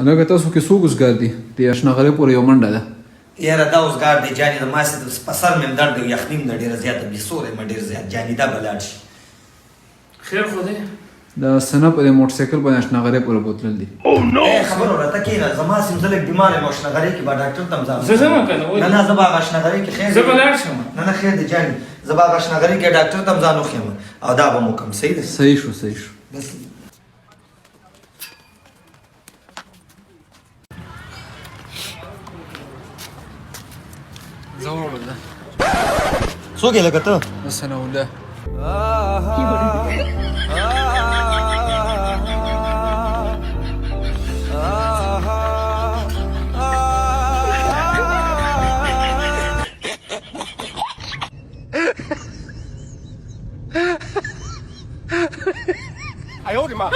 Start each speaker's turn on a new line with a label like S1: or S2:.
S1: هغه تاسو کې څو ګزګار دي د اشنغرې پورې یو منډه ده
S2: یاره دا اوسګار دی جانې د ماسې په سر مې درد دی یخني مې ډېره زیاته بېسوری مې ډېر زیات جانې دا به لاړ شي
S3: خیر خو دی
S1: د سنه په موټر سایکل باندې اشنغرې پورې بوتلل دي
S2: خبره راته کېنه زما سیم زه لږ بیمار یم او اشنغرې کې به ډاکټر ته هم ځم
S3: زه ځم که نه
S2: نه زه به هغه اشنغرې کې خیر
S3: زه به لاړ شم
S2: نه خیر دی جانې زه به هغه اشنغرې کې ډاکټر ته هم ځان وښیم او دا به مو کوم صحیح دی
S1: صحیح شو
S2: بس
S1: زور ده
S2: څوک یې لکه ته
S1: سنه ولا
S4: 哎呦我的妈